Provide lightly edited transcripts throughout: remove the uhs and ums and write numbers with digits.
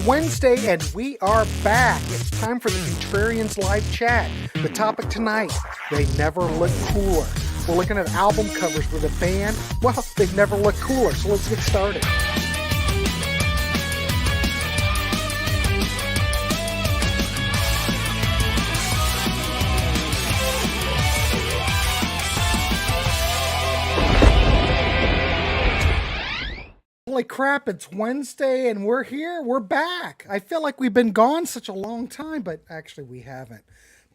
Wednesday and we are back. It's time for the Contrarians live chat. The topic tonight, they never look cooler. We're looking at album covers with a band. Well, they've never looked cooler, so let's get started. Holy crap, it's Wednesday and we're here. We're back. I feel like we've been gone such a long time, but actually we haven't.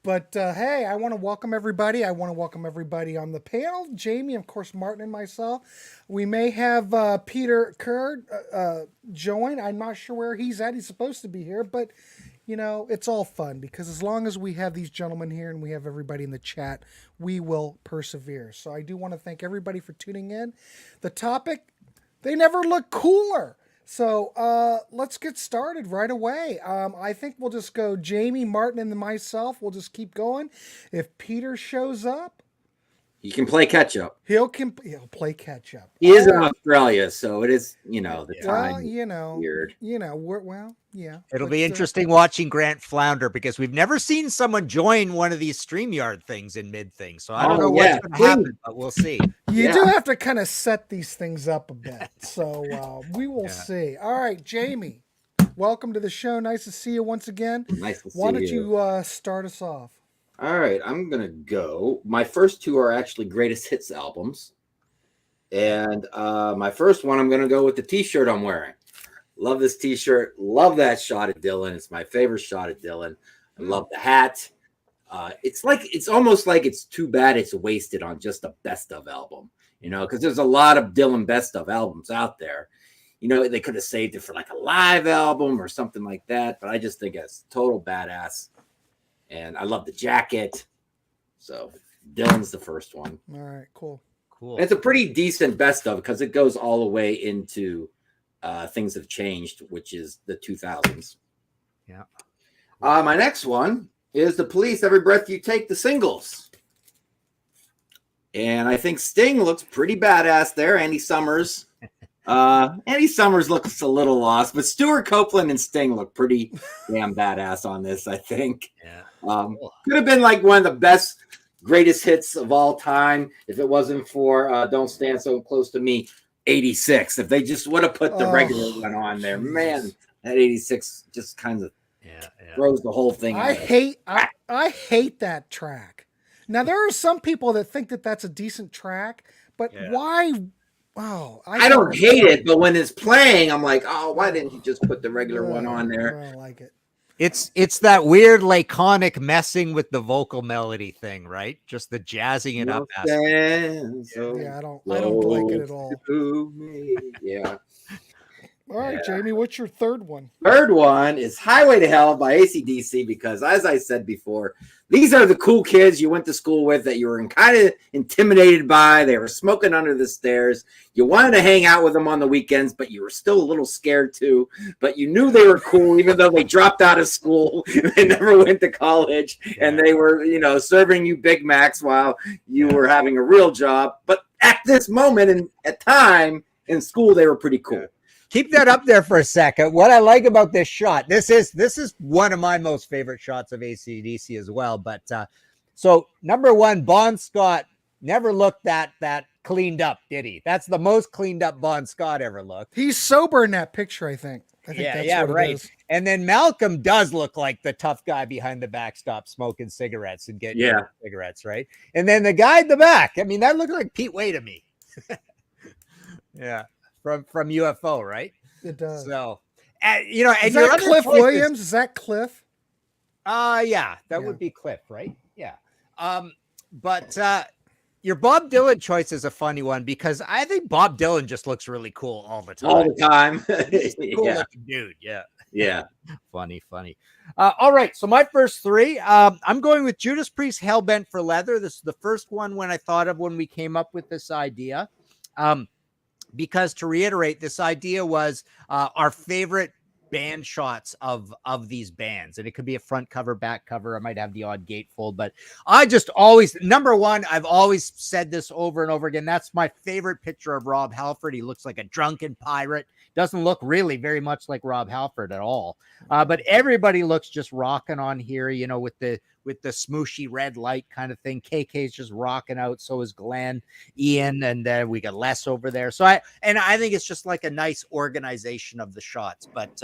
But hey, I want to welcome everybody. I want to welcome everybody on the panel. Jamie, of course, Martin and myself. We may have Peter Kerr join. I'm not sure where he's at. He's supposed to be here, but you know, it's all fun because as long as we have these gentlemen here and we have everybody in the chat, we will persevere. So I do want to thank everybody for tuning in. The topic, they never look cooler. So let's get started right away. I think we'll just go Jamie, Martin, and myself. We'll just keep going. If Peter shows up, he can play catch up. He'll play catch up. He is in Australia, so it is, you know, the time. Well, you know, weird. You know, yeah. It'll be interesting watching Grant flounder because we've never seen someone join one of these StreamYard things in mid thing. So I don't know what's going to happen, but we'll see. You do have to kind of set these things up a bit. So we will see. All right, Jamie, welcome to the show. Nice to see you once again. Nice to see you. Why don't you start us off? All right, I'm going to go. My first two are actually greatest hits albums. And my first one, I'm going to go with the t-shirt I'm wearing. Love this t-shirt. Love that shot of Dylan. It's my favorite shot of Dylan. I love the hat. It's almost like it's too bad it's wasted on just a best of album, you know, because there's a lot of Dylan best of albums out there. You know, they could have saved it for like a live album or something like that. But I just think it's total badass. And I love the jacket. So Dylan's the first one. All right, cool. And it's a pretty decent best of because it goes all the way into Things Have Changed, which is the 2000s. Yeah. My next one is The Police, Every Breath You Take, the singles. And I think Sting looks pretty badass there. Andy Summers. Andy Summers looks a little lost, but Stuart Copeland and Sting look pretty damn badass on this, I think. Yeah. Could have been like one of the best greatest hits of all time if it wasn't for Don't Stand So Close to Me 86. If they just would have put the regular one on there, man, that 86 just kind of throws the whole thing I hate that track. Now there are some people that think that that's a decent track, but why? Oh, I don't hate it, but when it's playing, I'm like, oh, why didn't you just put the regular one on there? I don't like it. It's that weird laconic messing with the vocal melody thing, right? Just the jazzing it up. I don't like it at all. Yeah. All right, Jamie, what's your third one? Third one is Highway to Hell by AC/DC because, as I said before, these are the cool kids you went to school with that you were kind of intimidated by. They were smoking under the stairs. You wanted to hang out with them on the weekends, but you were still a little scared too. But you knew they were cool, even though they dropped out of school. They never went to college, and they were, you know, serving you Big Macs while you were having a real job. But at this moment and at time in school, they were pretty cool. Keep that up there for a second. What I like about this shot, this is one of my most favorite shots of AC/DC as well. But so number one, Bon Scott never looked that cleaned up, did he? That's the most cleaned up Bon Scott ever looked. He's sober in that picture, I think. That's what right. it is. And then Malcolm does look like the tough guy behind the backstop smoking cigarettes and getting cigarettes, right? And then the guy in the back, I mean, that looked like Pete Way to me. From UFO, right? It does. So, you know, and is that Cliff Williams? Is that Cliff? That would be Cliff, right? Yeah. But your Bob Dylan choice is a funny one because I think Bob Dylan just looks really cool all the time. All the time. Cool looking dude. Yeah. Funny. All right. So my first three, I'm going with Judas Priest, Hellbent for Leather. This is the first one when I thought of when we came up with this idea. Because to reiterate, this idea was our favorite band shots of these bands, and it could be a front cover, back cover. I might have the odd gatefold, but I just always, number one, I've always said this over and over again, that's my favorite picture of Rob Halford. He looks like a drunken pirate, doesn't look really very much like Rob Halford at all, but everybody looks just rocking on here, you know, with the smooshy red light kind of thing. KK's just rocking out, so is Glenn, Ian, and we got Les over there. So I think it's just like a nice organization of the shots, but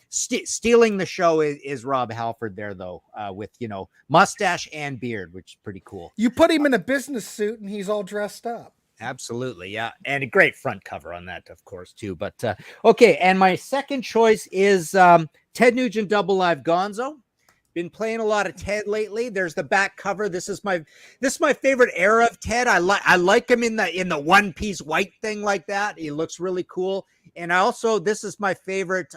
stealing the show is Rob Halford there, though, with, you know, mustache and beard, which is pretty cool. You put him in a business suit and he's all dressed up. Absolutely, yeah, and a great front cover on that, of course, too. But okay, and my second choice is Ted Nugent Double Live Gonzo. Been playing a lot of Ted lately. There's the back cover. This is my favorite era of Ted. I like him in the one piece white thing like that. He looks really cool. And this is my favorite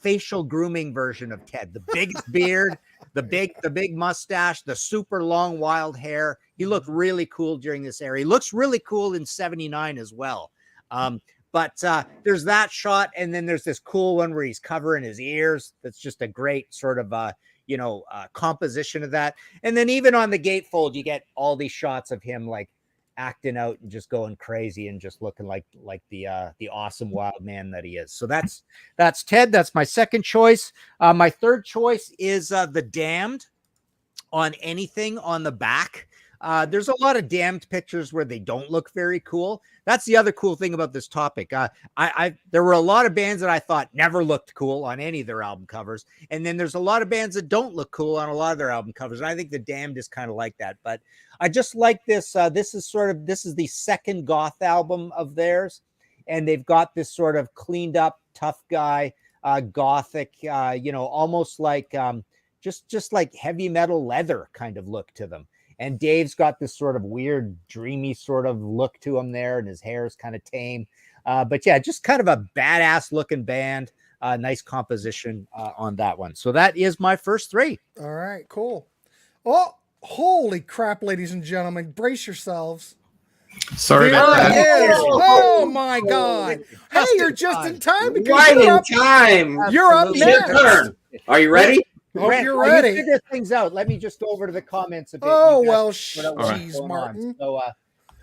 facial grooming version of Ted. The big beard, the big mustache, the super long wild hair. He looked really cool during this era. He looks really cool in '79 as well. But there's that shot, and then there's this cool one where he's covering his ears. That's just a great sort of composition of that. And then even on the gatefold, you get all these shots of him like acting out and just going crazy and just looking like the awesome wild man that he is. So that's Ted. That's my second choice. My third choice is the Damned on anything on the back. There's a lot of Damned pictures where they don't look very cool. That's the other cool thing about this topic. There were a lot of bands that I thought never looked cool on any of their album covers. And then there's a lot of bands that don't look cool on a lot of their album covers. And I think the Damned is kind of like that. But I just like this. This is the second goth album of theirs. And they've got this sort of cleaned up, tough guy, gothic, almost like just like heavy metal leather kind of look to them. And Dave's got this sort of weird, dreamy sort of look to him there, and his hair is kind of tame. But yeah, just kind of a badass looking band. Nice composition on that one. So that is my first three. All right, cool. Oh, holy crap, ladies and gentlemen. Brace yourselves. Sorry about that. Oh my God. Hey, you're just in time. Because Right in time. You're up Your next. turn. Are you ready? Hope Brent, you're while you ready. figure things out. Let me just go over to the comments a bit. Oh, You guys well, figure out what's geez, going on. Martin. So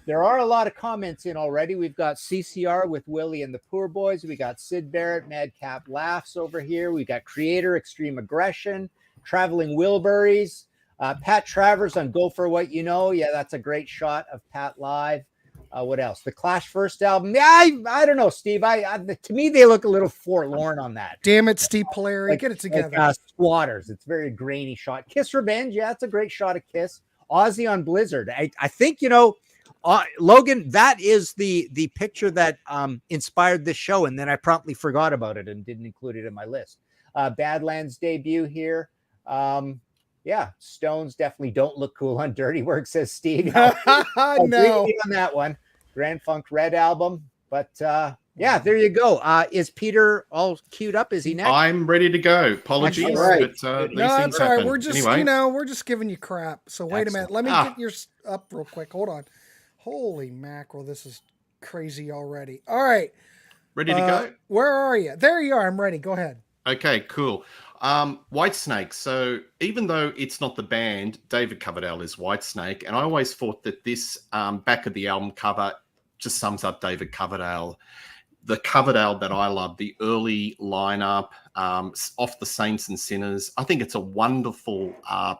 there are a lot of comments in already. We've got CCR with Willie and the Poor Boys. We got Sid Barrett, Madcap Laughs over here. We got Creator, Extreme Aggression, Traveling Wilburys, Pat Travers on Go For What You Know. Yeah, that's a great shot of Pat live. What else? The Clash first album. Yeah, I don't know, Steve. To me, they look a little forlorn on that. Damn it, Steve Polari. Get it together. Like, Squatters. It's very grainy shot. Kiss Revenge. Yeah, it's a great shot of Kiss. Ozzy on Blizzard. I think, Logan, that is the picture that inspired this show. And then I promptly forgot about it and didn't include it in my list. Badlands debut here. Yeah, Stones definitely don't look cool on Dirty Work, says Steve. No. On that one. Grand Funk Red album. But yeah, there you go. Is Peter all queued up? Is he next? I'm ready to go. Apologies, All right. but these No, things that's all right. happen. We're just, Anyway, we're just giving you crap. So wait a minute. Let me get yours up real quick. Hold on. Holy mackerel. This is crazy already. All right. ready to go? Where are you? There you are. I'm ready. Go ahead. Okay, cool. Whitesnake. So even though it's not the band, David Coverdale is Whitesnake. And I always thought that this back of the album cover just sums up David Coverdale. The Coverdale that I love, the early lineup, off the Saints and Sinners. I think it's a wonderful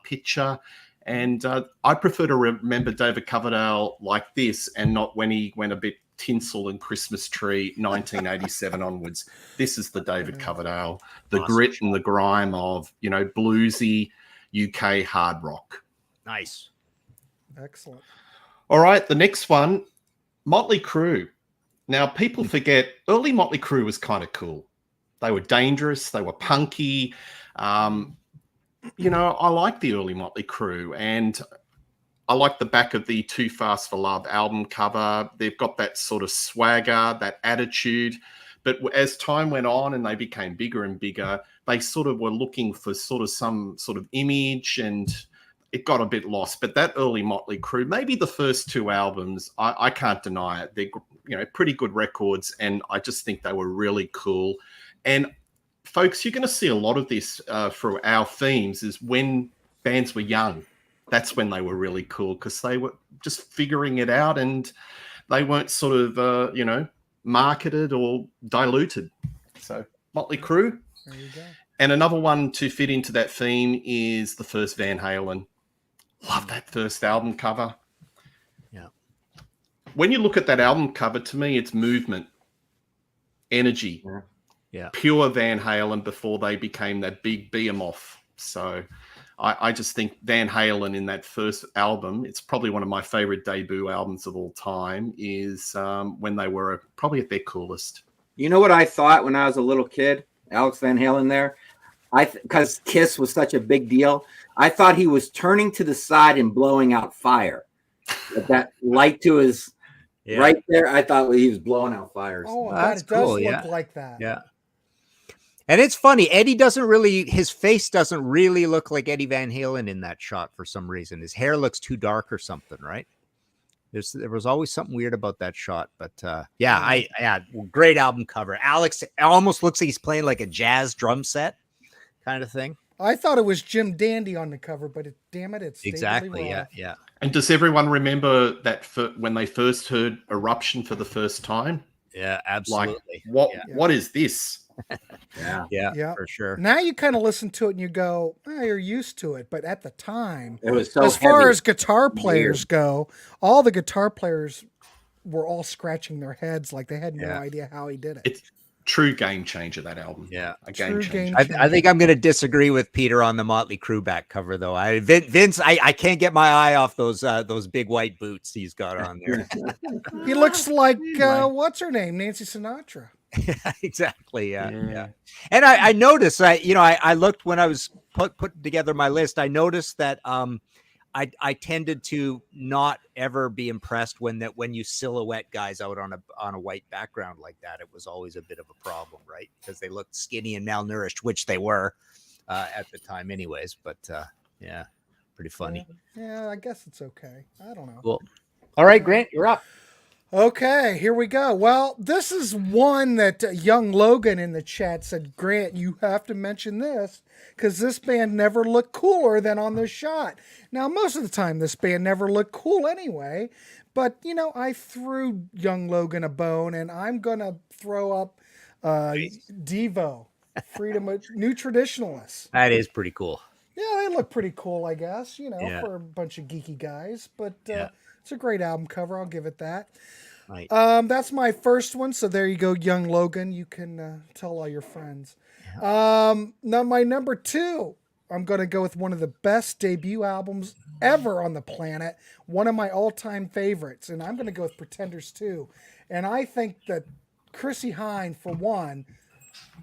picture. And I prefer to remember David Coverdale like this and not when he went a bit tinsel and Christmas tree 1987 onwards. This is the David Coverdale, the grit and the grime of, bluesy UK hard rock. Nice. Excellent. All right, the next one, Motley Crue. Now, people forget early Motley Crue was kind of cool. They were dangerous. They were punky. I like the early Motley Crue, and I like the back of the Too Fast for Love album cover. They've got that sort of swagger, that attitude. But as time went on and they became bigger and bigger, they sort of were looking for some sort of image, and it got a bit lost. But that early Motley Crue, maybe the first two albums, I can't deny it. They're pretty good records, and I just think they were really cool. And folks, you're going to see a lot of this for our themes is when bands were young. That's when they were really cool because they were just figuring it out and they weren't sort of, marketed or diluted. So Motley Crue. There you go. And another one to fit into that theme is the first Van Halen. Love that first album cover. Yeah. When you look at that album cover, to me, it's movement, energy. Yeah. Pure Van Halen before they became that big behemoth. So I just think Van Halen in that first album, it's probably one of my favorite debut albums of all time, is when they were probably at their coolest. You know what I thought when I was a little kid? Alex Van Halen there? Because Kiss was such a big deal. I thought he was turning to the side and blowing out fire. With that light to his right there, I thought he was blowing out fires. Oh, That's it does cool, look like that. Yeah. And it's funny, Eddie his face doesn't really look like Eddie Van Halen in that shot for some reason. His hair looks too dark or something, right? There was always something weird about that shot. But great album cover. Alex, it almost looks like he's playing like a jazz drum set kind of thing. I thought it was Jim Dandy on the cover, but damn it, it's Exactly, yeah. And does everyone remember that when they first heard Eruption for the first time? Yeah, absolutely. Like, what is this? Yeah, for sure. Now you kind of listen to it and you go, you're used to it. But at the time, It was so as far heavy. as guitar players go, all the guitar players were all scratching their heads like they had no idea how he did it. It's true game changer, that album. Yeah, a game True changer. game I think I'm going to disagree with Peter on the Motley Crue back cover, though. Vince, I can't get my eye off those big white boots he's got on there. He looks like what's her name, Nancy Sinatra. Yeah, exactly. Yeah. And I noticed, I looked when I was putting together my list. I noticed that I tended to not ever be impressed when you silhouette guys out on a white background like that. It was always a bit of a problem, right? Because they looked skinny and malnourished, which they were at the time, anyways. But pretty funny. Yeah, I guess it's okay. I don't know. Cool. All right, Grant, you're up. Okay, here we go. Well, this is one that young Logan in the chat said, Grant, you have to mention this because this band never looked cooler than on this shot. Now, most of the time, this band never looked cool anyway, but, I threw young Logan a bone, and I'm going to throw up Devo, Freedom of New Traditionalists. That is pretty cool. Yeah, they look pretty cool, I guess, for a bunch of geeky guys, but it's a great album cover. I'll give it that. Right. That's my first one. So there you go, young Logan. You can tell all your friends. Now my number 2, I'm going to go with one of the best debut albums ever on the planet. One of my all-time favorites. And I'm going to go with Pretenders 2. And I think that Chrissie Hynde, for one,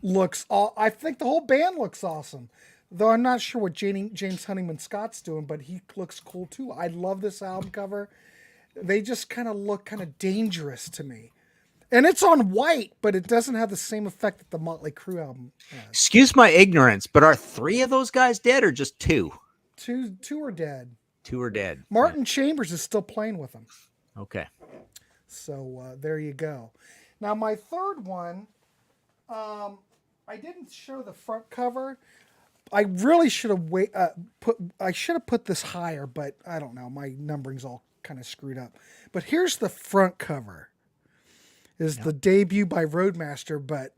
I think the whole band looks awesome. Though I'm not sure what James Honeyman Scott's doing, but he looks cool too. I love this album cover. They just kind of look kind of dangerous to me. And it's on white, but it doesn't have the same effect that the Motley Crue album has. Excuse my ignorance, but are 3 of those guys dead or just 2? Two are dead. 2 are dead. Martin Chambers is still playing with them. Okay. So there you go. Now my third one, I didn't show the front cover. I really should have put this higher, but I don't know. My numbering's all kind of screwed up. But here's the front cover. Is the debut by Roadmaster, but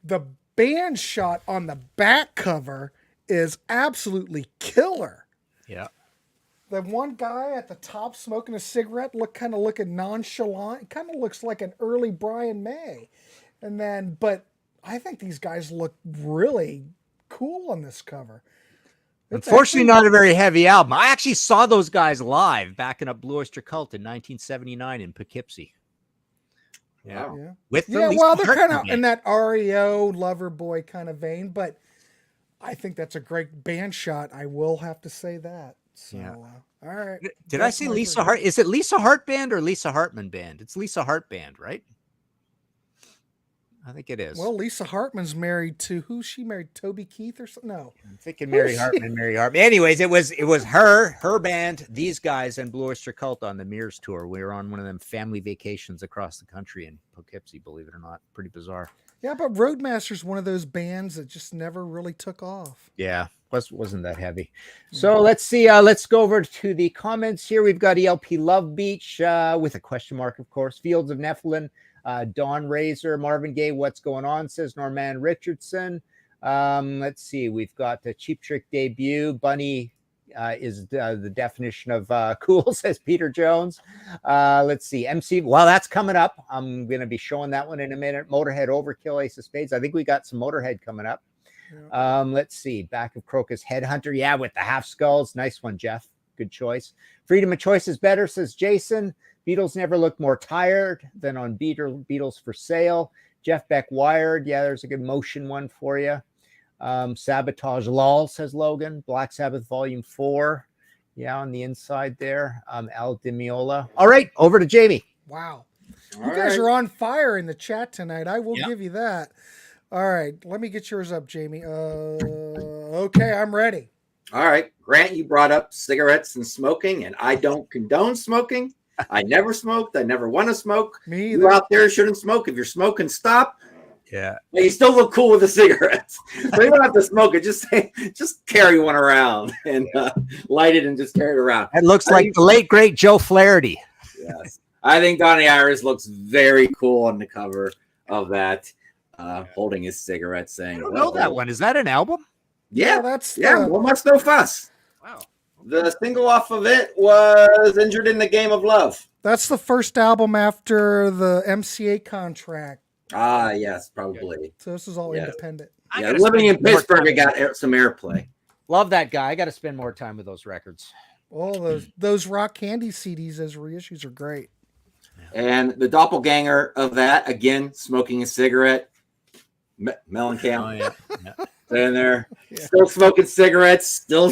the band shot on the back cover is absolutely killer. Yeah. The one guy at the top smoking a cigarette looking nonchalant. It kind of looks like an early Brian May. But I think these guys look really cool on this cover. Unfortunately, not a very heavy album. I actually saw those guys live backing up Blue Oyster Cult in 1979 in Poughkeepsie. Yeah. Yeah. With they're kind of in that REO Loverboy kind of vein, but I think that's a great band shot. I will have to say that. So, all right. Did I say Lisa Hart? Is it Lisa Hart Band or Lisa Hartman Band? It's Lisa Hart Band, right? I think it is. Well, Lisa Hartman's married to who's she married? Toby Keith or something? No, I'm thinking Mary Hartman. Anyways, it was her band, these guys, and Blue Oyster Cult on the Mears tour. We were on one of them family vacations across the country in Poughkeepsie, believe it or not. Pretty bizarre. Yeah, but Roadmaster's one of those bands that just never really took off. Yeah, wasn't that heavy. So let's see. Let's go over to the comments here. We've got ELP Love Beach with a question mark, of course. Fields of Nephilim, Dawn Razor, Marvin Gaye. What's going on? Says Norman Richardson. Let's see. We've got the Cheap Trick Debut. Bunny is the definition of cool, says Peter Jones. Let's see. MC. Well, that's coming up. I'm going to be showing that one in a minute. Motorhead Overkill, Ace of Spades. I think we got some Motorhead coming up. Yeah. Let's see. Back of Crocus Headhunter. Yeah, with the half skulls. Nice one, Jeff. Good choice. Freedom of Choice is better, says Jason. Beatles never looked more tired than on Beatles for Sale. Jeff Beck Wired. Yeah, there's a good motion one for you. Sabotage Lol, says Logan. Black Sabbath Volume 4. Yeah, on the inside there. Al Dimiola. All right, over to Jamie. Wow. You guys are on fire in the chat tonight. I will give you that. All right, let me get yours up, Jamie. Okay, I'm ready. All right. Grant, you brought up cigarettes and smoking, and I don't condone smoking. I never smoked. I never want to smoke. Me either. You out there shouldn't smoke. If you're smoking, stop. Yeah. But you still look cool with the cigarettes. So you don't have to smoke it. Just carry one around and light it and just carry it around. It looks like the late, great Joe Flaherty. Yes. I think Donnie Iris looks very cool on the cover of that, holding his cigarette saying, I don't know that one. Is that an album? Yeah, that's well, much no fuss. Wow. The single off of it was Injured in the Game of Love. That's the first album after the MCA contract. Ah, yes, probably. So this is all independent. Yeah, living in Pittsburgh, it got some airplay. Love that guy. I got to spend more time with those records. Oh, those Rock Candy CDs as reissues are great. And the doppelganger of that, again, smoking a cigarette. Mellencamp. Oh, yeah. In there, still smoking cigarettes, still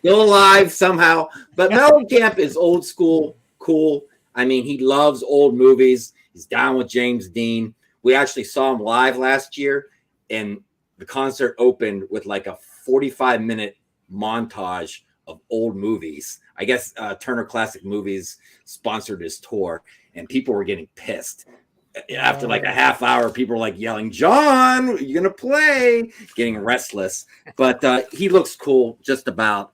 alive somehow. But Mellencamp is old school, cool. I mean, he loves old movies. He's down with James Dean. We actually saw him live last year, and the concert opened with like a 45-minute montage of old movies. I guess Turner Classic Movies sponsored his tour, and people were getting pissed. After like a half hour, people were like yelling, "John, are you gonna play?" Getting restless. But he looks cool just about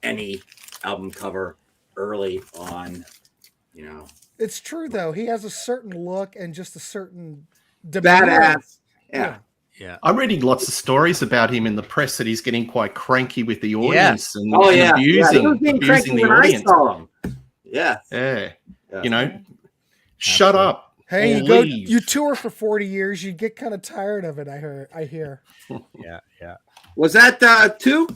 any album cover early on. You know, it's true though. He has a certain look and just a certain demeanor. Badass. Yeah. I'm reading lots of stories about him in the press that he's getting quite cranky with the audience and abusing the audience. I saw him. Yeah. You know, shut up. Hey, you tour for 40 years, you get kind of tired of it. I hear. Yeah. Was that 2?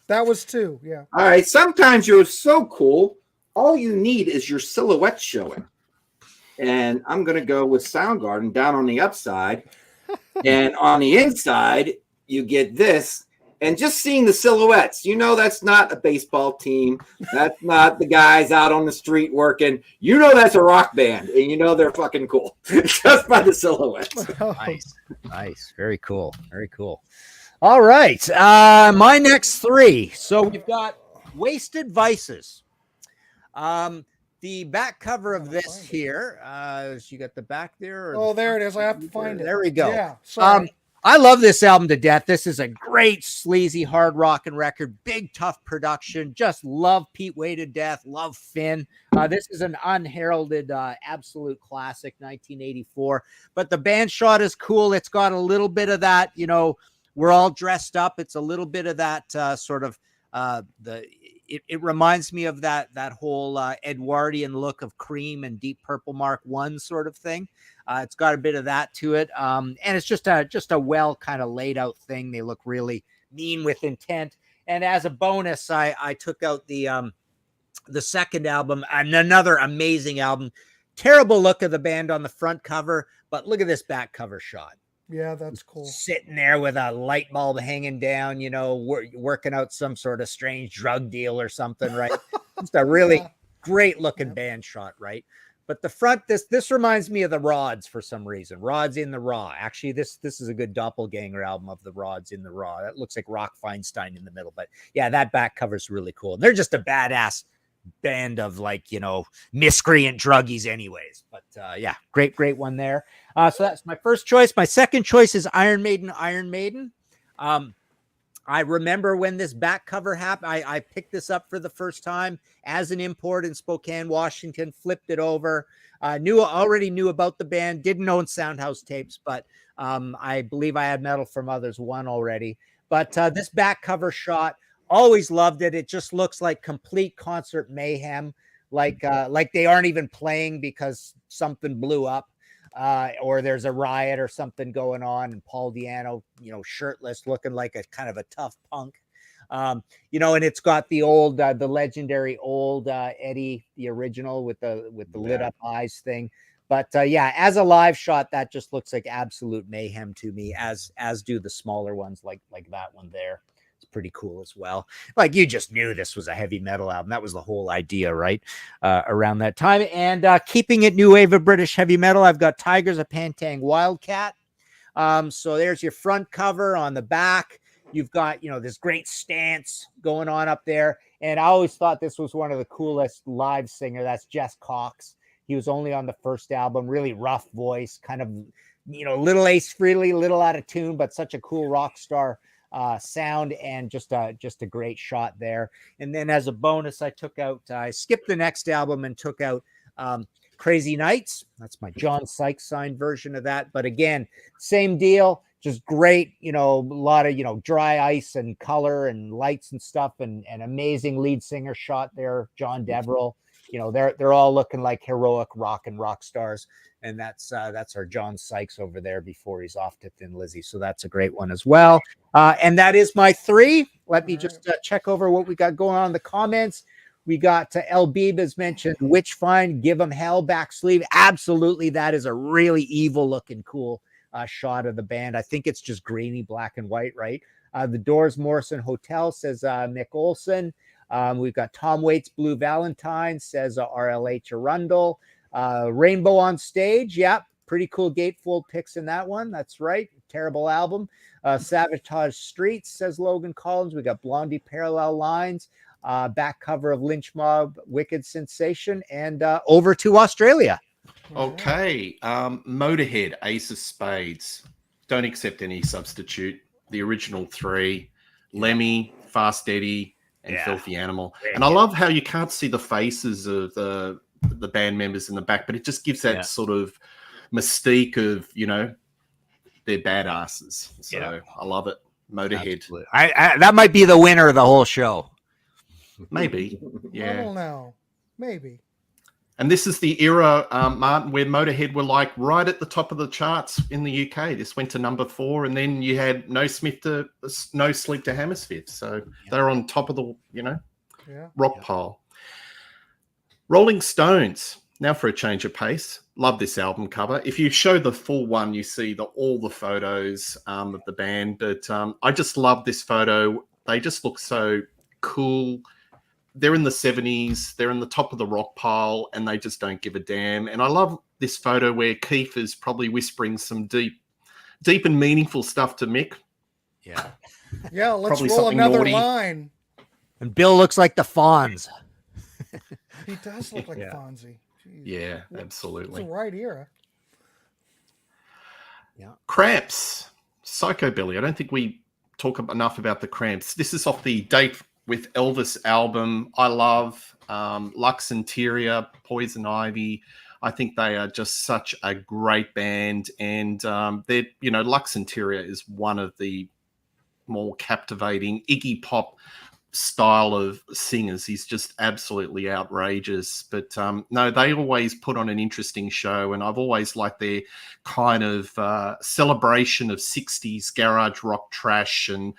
That was 2. Yeah. All right. Sometimes you're so cool. All you need is your silhouette showing. And I'm gonna go with Soundgarden down on the upside, and on the inside you get this. And just seeing the silhouettes, you know that's not a baseball team. That's not the guys out on the street working. You know that's a rock band, and you know they're fucking cool just by the silhouettes. Nice. Very cool. All right. My next 3. So we've got Wasted Vices. The back cover of this here, you got the back there? There it is. I have to find it. There we go. Yeah. Sorry. I love this album to death. This is a great sleazy hard rockin' record, big tough production. Just love Pete Way to death. Love Finn. This is an unheralded absolute classic, 1984. But the band shot is cool. It's got a little bit of that, you know, we're all dressed up. It's a little bit of that sort of it reminds me of that whole Edwardian look of Cream and Deep Purple Mark I sort of thing. It's got a bit of that to it. And it's just a well kind of laid out thing. They look really mean with intent. And as a bonus, I took out the second album, and another amazing album. Terrible look of the band on the front cover, but look at this back cover shot. Yeah, that's cool. Sitting there with a light bulb hanging down, you know, working out some sort of strange drug deal or something, right? Just a really great looking band shot, right? But the front, this reminds me of the Rods for some reason. Rods in the Raw. Actually, this is a good doppelganger album of the Rods in the Raw. That looks like Rock Feinstein in the middle. But yeah, that back cover is really cool. And they're just a badass band of like, you know, miscreant druggies anyways. But yeah, great one there. So that's my first choice. My second choice is Iron Maiden. I remember when this back cover happened, I picked this up for the first time as an import in Spokane, Washington, flipped it over. Already knew about the band, didn't own Soundhouse tapes, but I believe I had Metal from Others 1 already. But this back cover shot, always loved it. It just looks like complete concert mayhem, like they aren't even playing because something blew up. Or there's a riot or something going on, and Paul Di'Anno, you know, shirtless, looking like a kind of a tough punk. You know, and it's got the old, the legendary old Eddie, the original with the lit up eyes thing. But yeah, as a live shot, that just looks like absolute mayhem to me, as do the smaller ones like that one there. Pretty cool as well. Like, you just knew this was a heavy metal album. That was the whole idea, right? Around that time. And keeping it new wave of British heavy metal, I've got Tigers of Pan Tang Wildcat. So there's your front cover. On the back, you've got, you know, this great stance going on up there. And I always thought this was one of the coolest live singer. That's Jess Cox. He was only on the first album. Really rough voice, kind of, you know, little Ace Frehley, little out of tune, but such a cool rock star sound, and just a great shot there. And then as a bonus, I skipped the next album and took out Crazy Nights. That's my John Sykes signed version of that. But again, same deal, just great, you know, a lot of, you know, dry ice and color and lights and stuff, and amazing lead singer shot there, John Deverell. You know, they're all looking like heroic rock stars. And that's our John Sykes over there before he's off to Thin Lizzy. So that's a great one as well. And that is my 3. Let me just check over what we got going on in the comments. We got El Beeb has mentioned Witchfind, Give 'Em Hell back sleeve. Absolutely, that is a really evil looking cool shot of the band. I think it's just grainy black and white, right? The Doors Morrison Hotel, says Mick Olson. We've got Tom Waits Blue Valentine, says RLH Arundel. Rainbow on Stage, yeah, pretty cool gatefold pics in that one. That's right, terrible album. Sabotage Streets, says Logan Collins. We got Blondie Parallel Lines, back cover of Lynch Mob, Wicked Sensation, and over to Australia. Okay, Motorhead, Ace of Spades. Don't accept any substitute. The original 3, Lemmy, Fast Eddie, and Filthy Animal. And I love how you can't see the faces of the band members in the back, but it just gives that sort of mystique of, you know, they're badasses. So I love it. Motorhead. I that might be the winner of the whole show. Maybe. Yeah. I don't know. Maybe. And this is the era, Martin, where Motorhead were like right at the top of the charts in the UK. This went to number 4, and then you had No Sleep to Hammersmith. So they're on top of the, you know, rock pile. Rolling Stones. Now for a change of pace. Love this album cover. If you show the full one, you see all the photos of the band. But I just love this photo. They just look so cool. They're in the 70s. They're in the top of the rock pile, and they just don't give a damn. And I love this photo where Keith is probably whispering some deep and meaningful stuff to Mick. Yeah. Yeah, let's Probably roll another naughty. line. And Bill looks like the Fonz. He does look like Fonzie. Jeez. Yeah, absolutely. It's the right era. Yeah. Cramps. Psychobilly. I don't think we talk enough about the Cramps. This is off the Date with Elvis album. I love Lux Interior, Poison Ivy. I think they are just such a great band. And they're, you know, Lux Interior is one of the more captivating Iggy Pop style of singers. He's just absolutely outrageous. But no, they always put on an interesting show, and I've always liked their kind of celebration of 60s garage rock trash and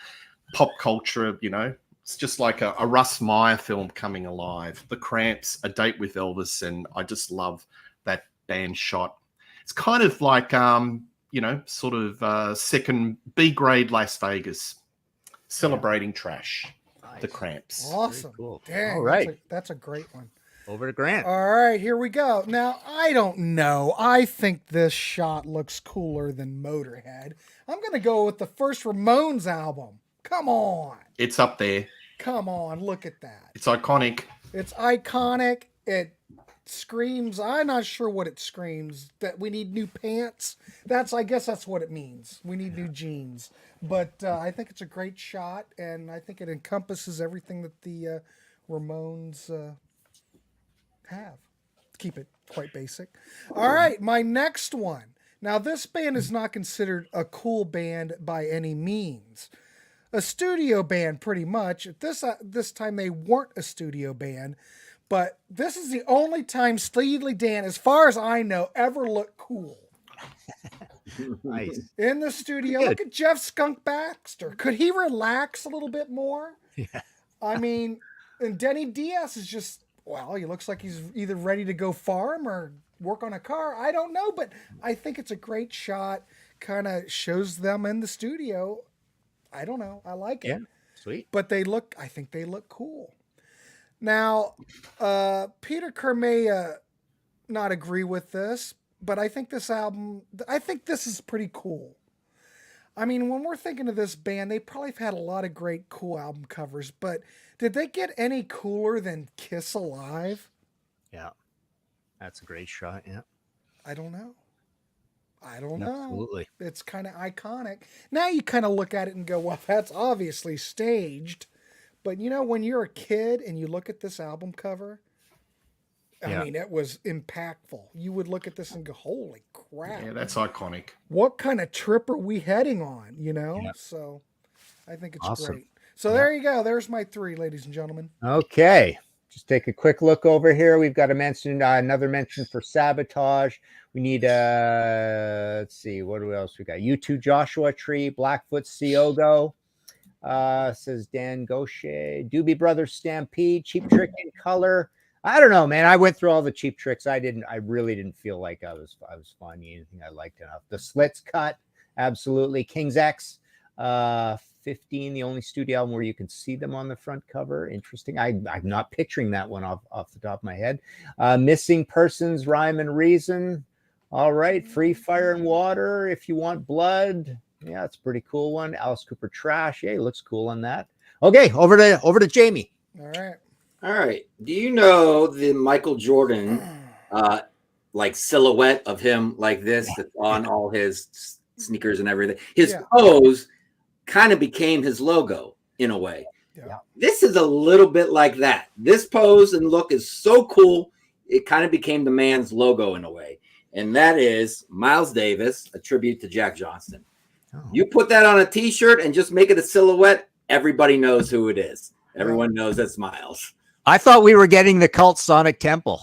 pop culture. You know, it's just like a Russ Meyer film coming alive. The Cramps, A Date with Elvis, and I just love that band shot. It's kind of like you know, sort of second B grade Las Vegas, celebrating trash. The Cramps. Awesome. Cool. Dang, all right. that's a great one. Over to Grant. All right, here we go. Now, I don't know. I think this shot looks cooler than Motorhead. I'm going to go with the first Ramones album. Come on. It's up there. Come on, look at that. It's iconic. It's iconic. It screams. I'm not sure what it screams. That we need new pants. I guess that's what it means. We need new jeans. But I think it's a great shot, and I think it encompasses everything that the Ramones have. Keep it quite basic. All right, my next one. Now, this band is not considered a cool band by any means. A studio band, pretty much. At this time, they weren't a studio band, but this is the only time Steely Dan, as far as I know, ever looked cool. Nice. In the studio. Look at Jeff Skunk Baxter. Could he relax a little bit more? Yeah. I mean, and Denny Diaz is just, well, he looks like he's either ready to go farm or work on a car. I don't know, but I think it's a great shot. Kind of shows them in the studio. I don't know. I like it. Yeah, sweet. But I think they look cool. Now, Peter Kerr may not agree with this, but I think this is pretty cool. I mean, when we're thinking of this band, they probably have had a lot of great cool album covers, but did they get any cooler than Kiss Alive? Yeah. That's a great shot. Yeah. I don't know. Absolutely. It's kind of iconic. Now you kind of look at it and go, well, that's obviously staged. But when you're a kid and you look at this album cover, I mean, it was impactful. You would look at this and go, holy crap. Yeah, that's iconic. What kind of trip are we heading on, Yeah. So I think it's awesome. Great. So there you go. There's my 3, ladies and gentlemen. Okay. Just take a quick look over here. We've got another mention for Sabotage. We need let's see, what else we got? U2 Joshua Tree, Blackfoot Siogo. Says Dan Gaucher, Doobie Brothers Stampede, Cheap Trick in Color. I don't know, man. I went through all the Cheap Tricks. I really didn't feel like I was finding anything I liked enough. The Slits cut, absolutely. King's X, 15, the only studio album where you can see them on the front cover. Interesting. I'm not picturing that one off the top of my head. Missing Persons, Rhyme and Reason. All right. Free Fire and Water, If You Want Blood. Yeah, it's a pretty cool one. Alice Cooper Trash. Yeah, he looks cool on that. Okay, over to Jamie. All right. Do you know the Michael Jordan like silhouette of him like this that's on all his sneakers and everything? His pose kind of became his logo in a way. Yeah. This is a little bit like that. This pose and look is so cool. It kind of became the man's logo in a way. And that is Miles Davis, a tribute to Jack Johnston. Oh. You put that on a t-shirt and just make it a silhouette. Everybody knows who it is. Everyone knows that's Miles. I thought we were getting the Cult Sonic Temple.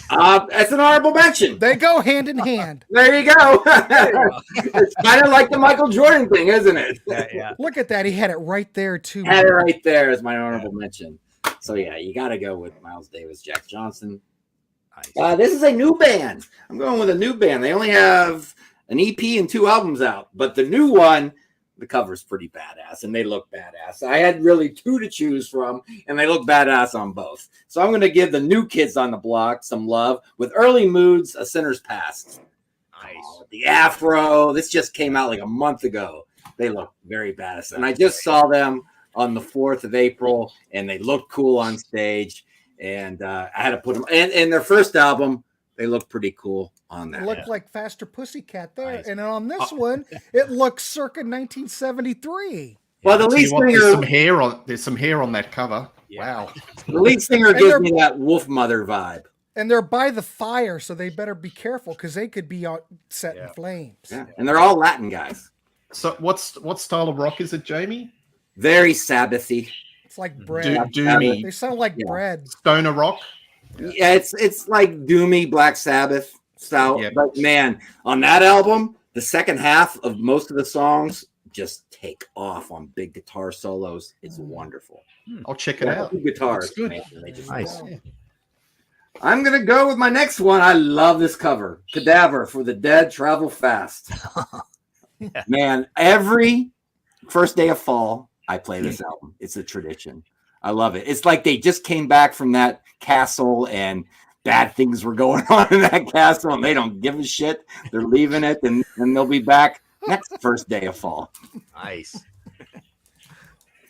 That's an honorable mention. They go hand in hand. There you go. It's kind of like the Michael Jordan thing, isn't it? Yeah. Look at that. He had it right there, too. Had it right there as my honorable mention. So, yeah, you got to go with Miles Davis, Jack Johnston. Nice. This is a new band. I'm going with a new band. They only have an EP and 2 albums out. But the new one, the cover's pretty badass, and they look badass. I had really 2 to choose from, and they look badass on both. So I'm going to give the new kids on the block some love with Early Moods, A Sinner's Past. Nice. The Afro. This just came out like a month ago. They look very badass. And I just saw them on the 4th of April, and they looked cool on stage. And I had to put them in their first album. They look pretty cool on that. It looked like Faster Pussycat there. Nice. And on this one, it looks circa 1973. Well, the lead singer, there's some hair on that cover. Yeah. Wow. The lead singer gives me that Wolf Mother vibe. And they're by the fire, so they better be careful because they could be set in flames. Yeah. And they're all Latin guys. So what style of rock is it, Jamie? Very Sabbathy. It's like bread. Doomy. They sound like bread. Stoner rock. Yeah, it's like doomy Black Sabbath style. Yeah. But man, on that album, the second half of most of the songs just take off on big guitar solos. It's wonderful. I'll check it out. Guitars. Good. Nice. I'm gonna go with my next one. I love this cover. Cadaver for the Dead Travel Fast. Man, every first day of fall, I play this album. It's a tradition. I love it. It's like they just came back from that castle and bad things were going on in that castle, and they don't give a shit. They're leaving it, and they'll be back next first day of fall. Nice.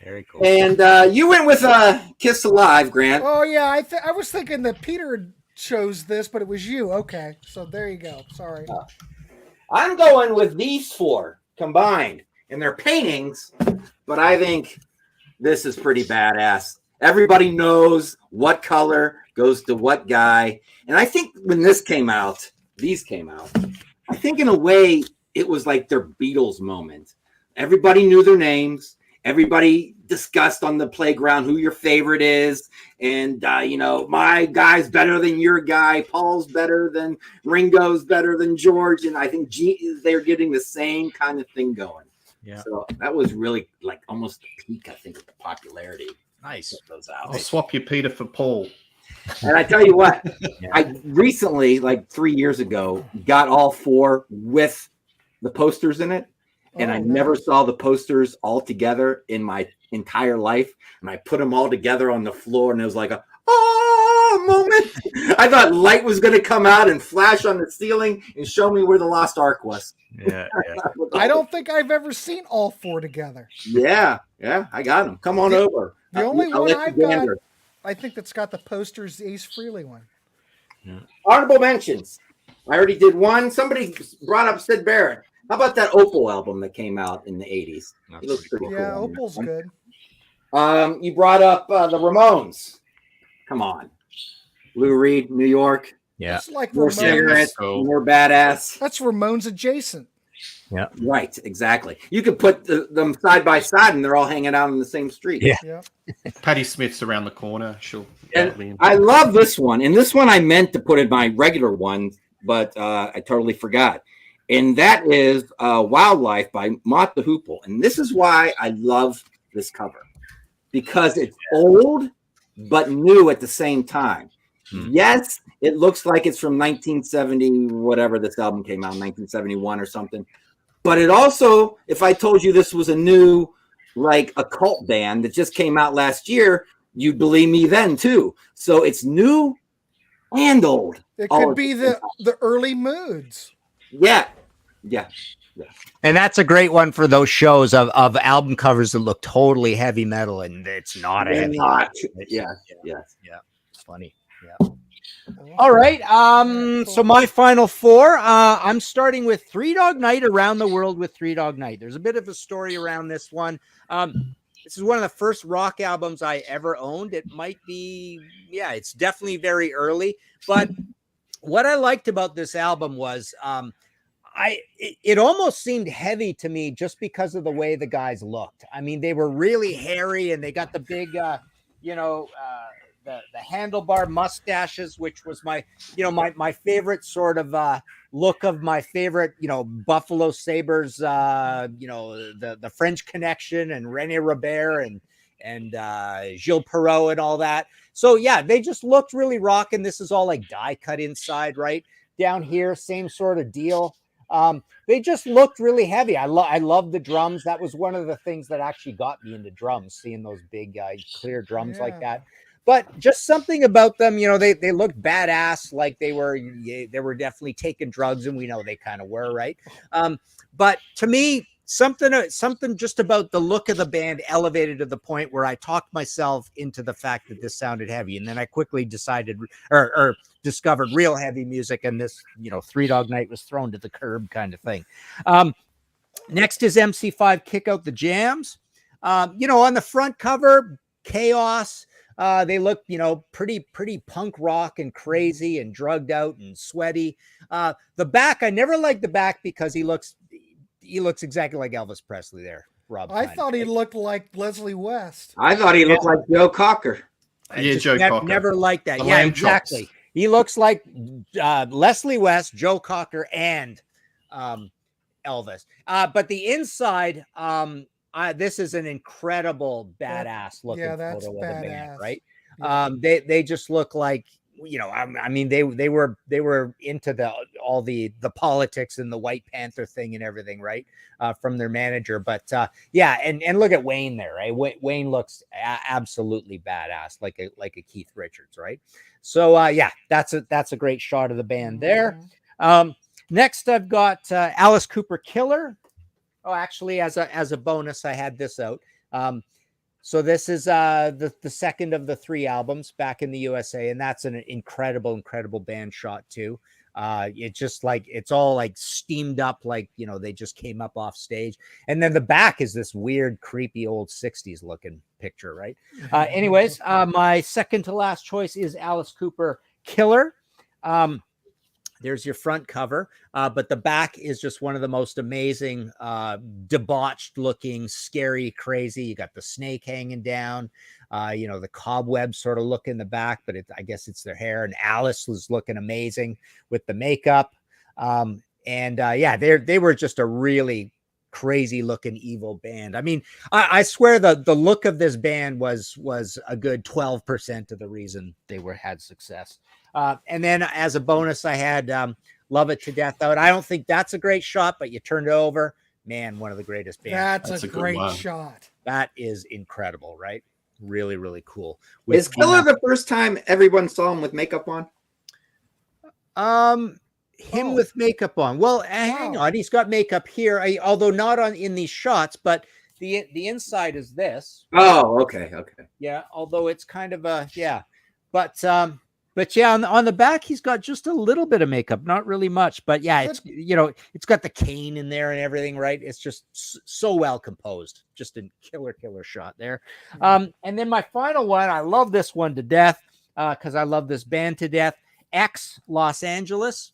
Very cool. And you went with Kiss Alive, Grant. Oh yeah, I was thinking that Peter chose this, but it was you. Okay, so there you go. Sorry. I'm going with these four combined, and they're paintings, but I think this is pretty badass. Everybody knows what color goes to what guy, and I think when these came out, I think in a way it was like their Beatles moment. Everybody knew their names. Everybody discussed on the playground who your favorite is. And, my guy's better than your guy. Paul's better than Ringo's better than George. And I think they're getting the same kind of thing going. Yeah. So that was really like almost the peak, I think, of the popularity. Nice. Of those I'll albums. swap you Peter for Paul. And I tell you what, Yeah. I recently, like 3 years ago, got all four with the posters in it. And I never saw the posters all together in my entire life. And I put them all together on the floor, and it was like a moment. I thought light was going to come out and flash on the ceiling and show me where the lost ark was. Yeah. I don't think I've ever seen all four together. Yeah, I got them. Come on over. The only I'll one let you I've got, gander. I think that's got the posters, the Ace Frehley one. Honorable mentions. I already did one. Somebody brought up Sid Barrett. How about that Opal album that came out in the 80s? It looks pretty cool. Yeah, on Opal's that good. one. You brought up the Ramones. Come on. Lou Reed, New York. Yeah. It's like More Ramones. cigarettes, Cool. more badass. That's Ramones adjacent. Right, exactly. You could put them side by side, and they're all hanging out on the same street. Yeah. Yeah. Patti Smith's around the corner. She'll And I love this one. And this one I meant to put in my regular one, but I totally forgot. And that is Wildlife by Mott the Hoople. And this is why I love this cover. Because it's old, but new at the same time. Yes, it looks like it's from 1970, whatever this album came out, 1971 or something. But it also, if I told you this was a new, like, occult band that just came out last year, you'd believe me then, too. So it's new and old. It all could at be the same the early moods. Yeah. And that's a great one for those shows of album covers that look totally heavy metal, and it's not a They're heavy not. metal. Yeah. It's funny. Yeah. All right. So my final four. I'm starting with Three Dog Night, Around the World with Three Dog Night. There's a bit of a story around this one. This is one of the first rock albums I ever owned. It might be, it's definitely very early. But what I liked about this album was it almost seemed heavy to me just because of the way the guys looked. I mean, they were really hairy, and they got the big, the handlebar mustaches, which was my favorite sort of look of my favorite, Buffalo Sabres, the French Connection and René Robert and Gilles Perrault and all that. So yeah, they just looked really rocking. This is all like die cut inside, right? Down here, same sort of deal. They just looked really heavy. I love the drums. That was one of the things that actually got me into drums, seeing those big clear drums like that. But just something about them, they looked badass, like they were definitely taking drugs, and we know they kind of were, right? But to me, something just about the look of the band elevated to the point where I talked myself into the fact that this sounded heavy, and then I quickly decided or discovered real heavy music, and this, Three Dog Night was thrown to the curb kind of thing. Next is MC5, Kick Out the Jams. On the front cover, Chaos. They look, pretty punk rock and crazy and drugged out and sweaty. The back, I never liked the back because he looks exactly like Elvis Presley there, Rob. I thought he looked like Leslie West. I thought he looked like Joe Cocker. Yeah, Joe Cocker. Never liked that. The Yeah, lamb exactly. chops. He looks like Leslie West, Joe Cocker, and Elvis. But the inside, this is an incredible badass looking Yeah, that's photo of the band, badass. right? Yeah. They just look like I mean, they were into all the politics and the White Panther thing and everything, right? From their manager, but yeah, and look at Wayne there, right? Wayne looks absolutely badass, like a Keith Richards, right? So yeah, that's a great shot of the band there. Next, I've got Alice Cooper Killer. Oh, actually, as a bonus, I had this out. So this is the second of the 3 albums back in the USA, and that's an incredible band shot too. It's just like it's all like steamed up, like they just came up off stage, and then the back is this weird, creepy old 60s looking picture, right? Anyways, my second to last choice is Alice Cooper Killer. There's your front cover, but the back is just one of the most amazing, debauched looking, scary, crazy. You got the snake hanging down, the cobweb sort of look in the back, but I guess it's their hair. And Alice was looking amazing with the makeup. Yeah, they were just a really crazy looking evil band. I mean, I swear the look of this band was a good 12% of the reason they had success. And then as a bonus, I had Love It to Death out. I don't think that's a great shot, but you turned it over. Man, one of the greatest bands. That's a great shot. That is incredible, right? Really, really cool. Is Killer the first time everyone saw him with makeup on? Him with makeup on. Well, hang on. He's got makeup here, although not in these shots, but the inside is this. Oh, okay. Yeah, although it's kind of but yeah, on the back, he's got just a little bit of makeup, not really much, but yeah, it's it's got the cane in there and everything, right? It's just so well composed, just a killer shot there. And then my final one, I love this one to death because I love this band to death. X Los Angeles.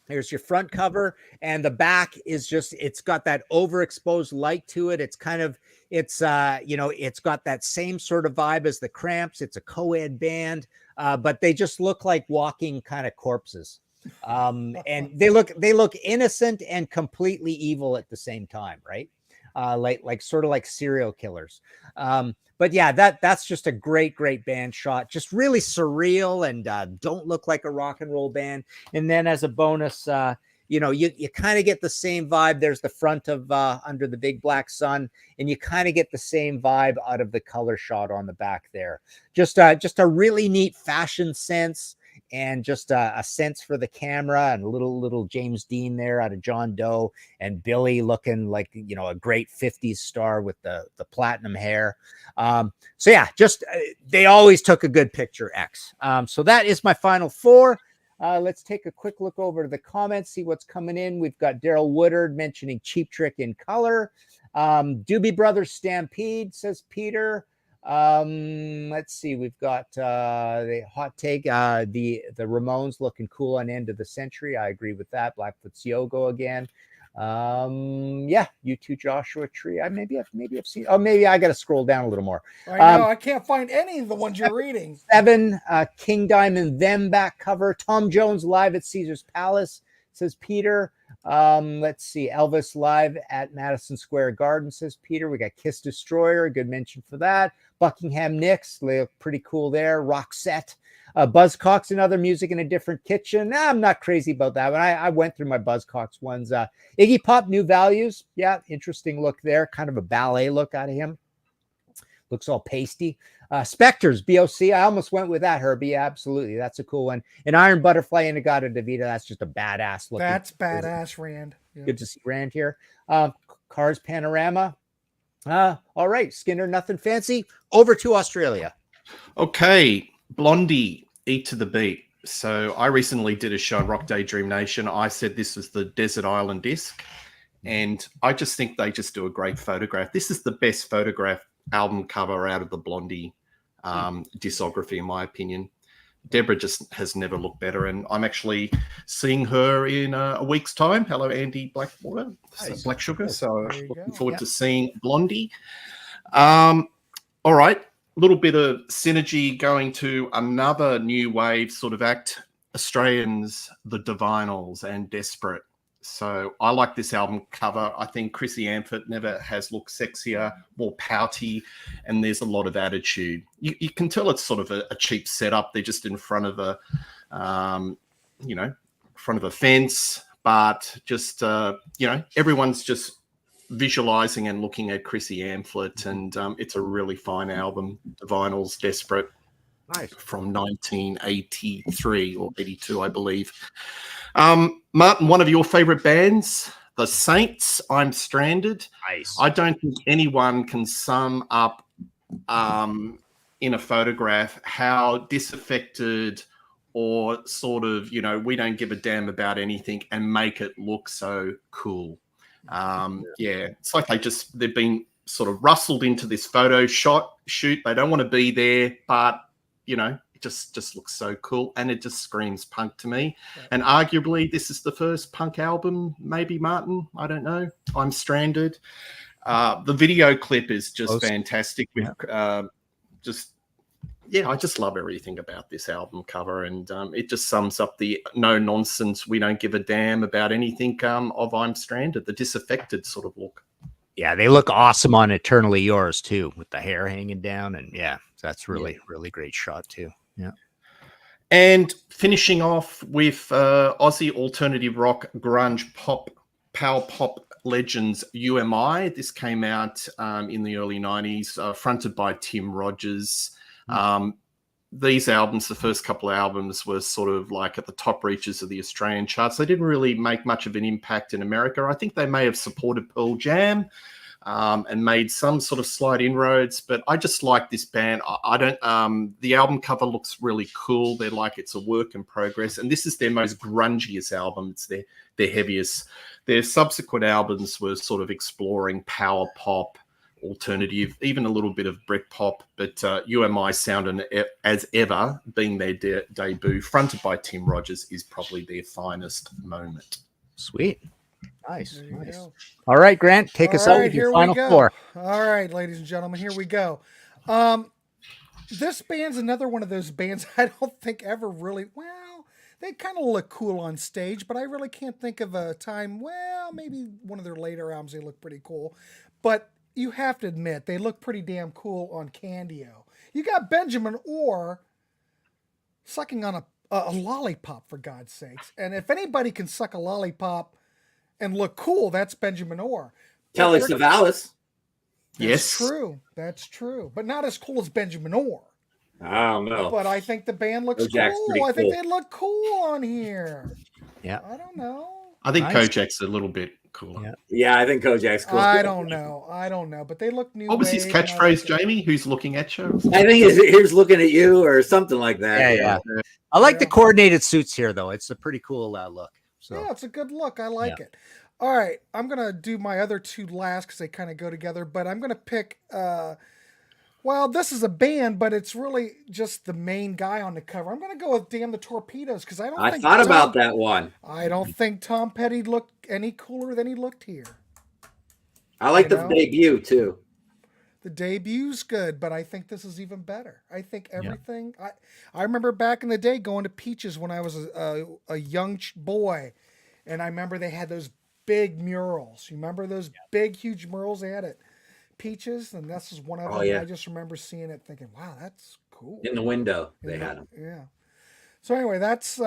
There's your front cover, and the back is it's got that overexposed light to it. It's kind of, it's got that same sort of vibe as the Cramps. It's a co-ed band, but they just look like walking kind of corpses. And they look innocent and completely evil at the same time, right? Like sort of like serial killers. But yeah, that's just a great band shot. Just really surreal and don't look like a rock and roll band. And then as a bonus, you kind of get the same vibe. There's the front of Under the Big Black Sun, and you kind of get the same vibe out of the color shot on the back there. Just a really neat fashion sense. And just a sense for the camera, and a little James Dean there out of John Doe, and Billy looking like a great 50s star with the platinum hair. So yeah, just they always took a good picture. X. So that is my final 4. Let's take a quick look over to the comments, see what's coming in. We've got Daryl Woodard mentioning Cheap Trick in color. Doobie Brothers Stampede, says Peter. Let's see, we've got the hot take, the Ramones looking cool on End of the Century. I agree with that. Blackfoot's Yogo again. Yeah, U2 Joshua Tree. Maybe I've seen. Oh, maybe I got to scroll down a little more. I know I can't find any of the ones you're reading. 7, King Diamond Them back cover. Tom Jones live at Caesar's Palace, says Peter. Let's see, Elvis live at Madison Square Garden, says Peter. We got Kiss Destroyer, good mention for that. Buckingham Nicks, they look pretty cool there. Roxette, Buzzcocks and Other Music in a Different Kitchen. I'm not crazy about that one. I went through my Buzzcocks ones. Iggy Pop, New Values. Yeah, interesting look there. Kind of a ballet look out of him. Looks all pasty. Spectres, BOC. I almost went with that, Herbie. Absolutely. That's a cool one. And Iron Butterfly and Agata Davida. That's just a badass look. That's badass, Rand. Yeah. Good to see Rand here. Cars Panorama. All right, Skinner, nothing fancy. Over to Australia. Okay, Blondie, Eat to the Beat. So I recently did a show on Rock Daydream Nation. I said this was the Desert Island disc, and I just think they just do a great photograph. This is the best photograph album cover out of the Blondie discography, in my opinion. Deborah just has never looked better, and I'm actually seeing her in a week's time. Hello, Andee Blackwater, nice. Blacksugar. So looking forward to seeing Blondie. All right, a little bit of synergy going to another new wave sort of act. Australians, The Divinyls and Desperate. So I like this album cover. I think Chrissy Amphlett never has looked sexier, more pouty, and there's a lot of attitude. You can tell it's sort of a cheap setup. They're just in front of a, front of a fence, but just, everyone's just visualizing and looking at Chrissy Amphlett, and it's a really fine album. Divinyls, Desperate. Nice. From 1983 or 82, I believe. Martin, one of your favorite bands, The Saints, I'm Stranded. Nice. I don't think anyone can sum up in a photograph how disaffected or sort of, we don't give a damn about anything and make it look so cool. It's like they've been sort of rustled into this shoot. They don't want to be there, but it just looks so cool, and it just screams punk to me. Yeah. And arguably, this is the first punk album, maybe, Martin. I don't know. I'm Stranded. The video clip is just fantastic. I just love everything about this album cover, and it just sums up the no nonsense, we don't give a damn about anything of I'm Stranded, the disaffected sort of look. Yeah, they look awesome on Eternally Yours too, with the hair hanging down, and that's really great shot too. Yeah. And finishing off with Aussie alternative rock, grunge, pop, power pop legends UMI. This came out in the early 90s, fronted by Tim Rogers. These albums, the first couple of albums, were sort of like at the top reaches of the Australian charts. They didn't really make much of an impact in America. I think they may have supported Pearl Jam and made some sort of slight inroads, but I just like this band. The album cover looks really cool. They're like, it's a work in progress, and this is their most grungiest album. It's their heaviest. Their subsequent albums were sort of exploring power pop, alternative, even a little bit of Britpop, but UMI Sound as Ever, being their debut, fronted by Tim Rogers, is probably their finest moment. Sweet. Nice. All right, Grant, take us out with your final four. All right, ladies and gentlemen, here we go. This band's another one of those bands I don't think ever really, they kind of look cool on stage, but I really can't think of a time, maybe one of their later albums, they look pretty cool. But you have to admit, they look pretty damn cool on Candio. You got Benjamin Orr sucking on a lollipop, for God's sakes. And if anybody can suck a lollipop and look cool, that's Benjamin Orr. Telly Savalas. Yes. That's true. But not as cool as Benjamin Orr. I don't know. But I think the band looks cool. I think they look cool on here. Yeah. I don't know. I think Kojak's a little bit cooler. Yeah, I think Kojak's cool. I don't know. But they look new. What was his catchphrase, Jamie? Who's looking at you? I think he's looking at you or something like that. Yeah. I like the coordinated suits here, though. It's a pretty cool look. So. Yeah, it's a good look. I like it. All right, I'm going to do my other two last because they kind of go together, but I'm going to pick, this is a band, but it's really just the main guy on the cover. I'm going to go with Damn the Torpedoes because I thought about that one. I don't think Tom Petty looked any cooler than he looked here. I like the debut, too. The debut's good, but I think this is even better. I think everything... Yeah. I remember back in the day going to Peaches when I was a young boy, and I remember they had those big murals. You remember those big, huge murals they had at Peaches? And this is one of them. I just remember seeing it thinking, wow, that's cool. In the window, they had them. Yeah. So anyway, that's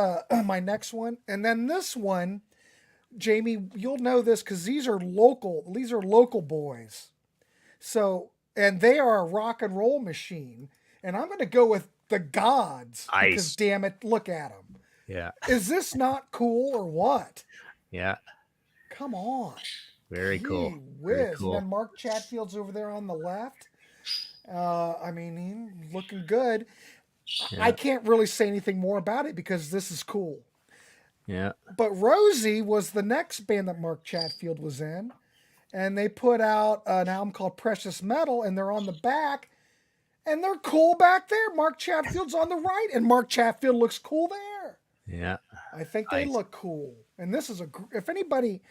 my next one. And then this one, Jamie, you'll know this because these are local boys. So, and they are a rock and roll machine. And I'm going to go with the Gods. Nice. Because damn it, look at them. Yeah. Is this not cool or what? Yeah. Come on. Very cool. Very cool. And then Mark Chatfield's over there on the left. He's looking good. Yeah. I can't really say anything more about it because this is cool. Yeah. But Rosie was the next band that Mark Chatfield was in. And they put out an album called Precious Metal, and they're on the back. And they're cool back there. Mark Chatfield's on the right, and Mark Chatfield looks cool there. Yeah. I think they look cool. And this is if anybody,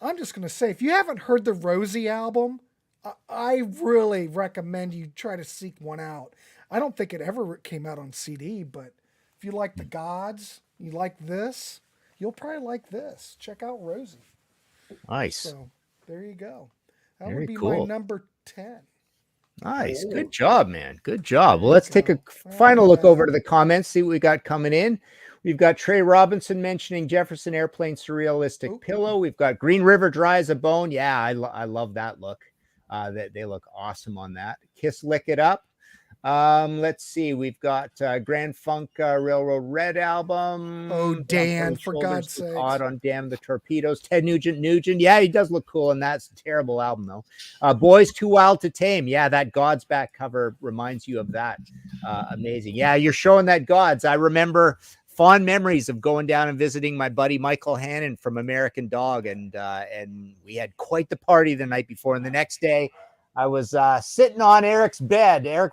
I'm just going to say, if you haven't heard the Rosie album, I really recommend you try to seek one out. I don't think it ever came out on CD, but if you like the Gods, you like this, you'll probably like this. Check out Rosie. Nice. So there you go. That Very would be cool. my number 10. Nice. Ooh. Good job, man. Good job. There Well, you let's take a go. final look Yeah. over to the comments, see what we got coming in. We've got Trey Robinson mentioning Jefferson Airplane Surrealistic Oop. Pillow. We've got Green River Dry as a Bone. Yeah, I love that look. They look awesome on that. Kiss Lick It Up. Let's see. We've got Grand Funk Railroad Red album. Oh, Dan, Cold for Shoulders God's look sakes. odd on Damn the Torpedoes. Ted Nugent. Yeah, he does look cool, and that's a terrible album though. Boys Too Wild to Tame. Yeah, that God's Back cover reminds you of that. Amazing. Yeah, you're showing that Gods. I remember fond memories of going down and visiting my buddy Michael Hannon from American Dog, and we had quite the party the night before. And the next day, I was sitting on Eric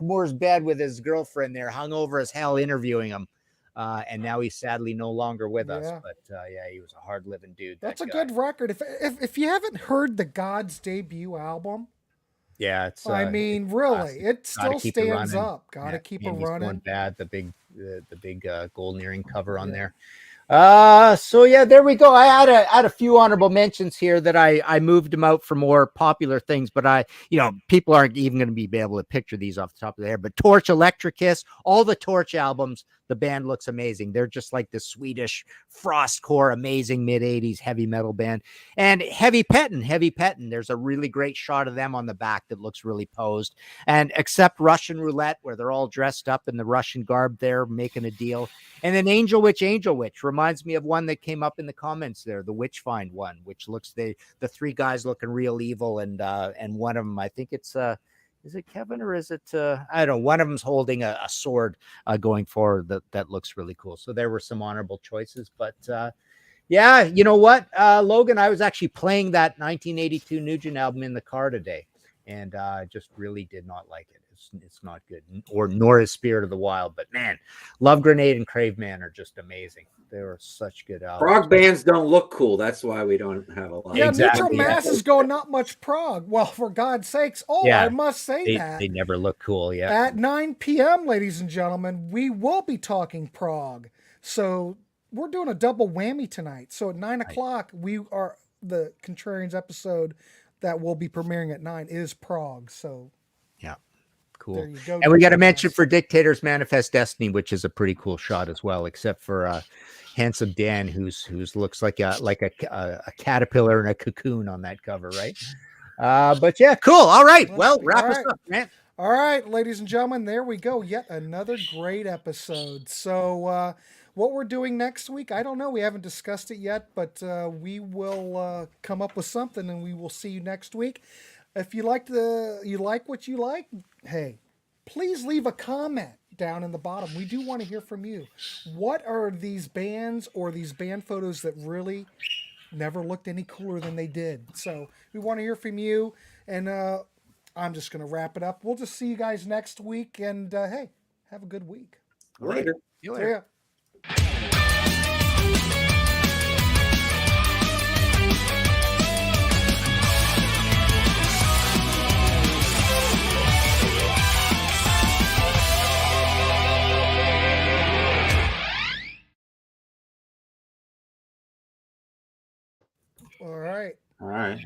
Moore's bed with his girlfriend there, hungover as hell, interviewing him. And now he's sadly no longer with us. But yeah, he was a hard living dude. That's a good record. If you haven't heard the God's debut album, yeah, it's. I mean, really, it still stands up. Got to keep it running. Bad, the big golden earring cover on there. So yeah, there we go. I had a few honorable mentions here that I moved them out for more popular things, but people aren't even going to be able to picture these off the top of their head. But Torch, Electric Kiss, all the Torch albums, the band looks amazing. They're just like the Swedish frostcore, amazing mid-'80s heavy metal band. And Heavy Pettin'. There's a really great shot of them on the back that looks really posed. And Except Russian Roulette, where they're all dressed up in the Russian garb there, making a deal. And then Angel Witch reminds me of one that came up in the comments there, the Witch Find one, which looks the three guys looking real evil, and one of them, I think it's is it Kevin or is it I don't know, one of them's holding a sword going forward that looks really cool. So there were some honorable choices, but yeah, you know what, Logan, I was actually playing that 1982 Nugent album in the car today, and just really did not like it. It's not good, nor is Spirit of the Wild. But man, Love Grenade and Crave Man are just amazing. They were such good albums. Prog bands don't look cool. That's why we don't have a lot. Yeah, Exactly. Neutral Mass is going not much prog. Well, for God's sakes. Oh, yeah, I must say they never look cool. Yeah. At 9 p.m., ladies and gentlemen, we will be talking prog. So we're doing a double whammy tonight. So at 9 o'clock, we are the Contrarians episode that will be premiering at 9 is prog. So yeah. Cool. There you go, and we got to mention for Dictator's Manifest Destiny, which is a pretty cool shot as well, except for handsome Dan, who's looks like a caterpillar in a cocoon on that cover, right? But yeah, cool. All right. Well, wrap us up, man. All right, ladies and gentlemen, there we go. Yet another great episode. So what we're doing next week, I don't know. We haven't discussed it yet, but we will come up with something, and we will see you next week. If you like what you like, hey, please leave a comment down in the bottom. We do want to hear from you. What are these bands or these band photos that really never looked any cooler than they did? So we want to hear from you, and I'm just going to wrap it up. We'll just see you guys next week, and hey, have a good week. Later. See you later. All right. All right.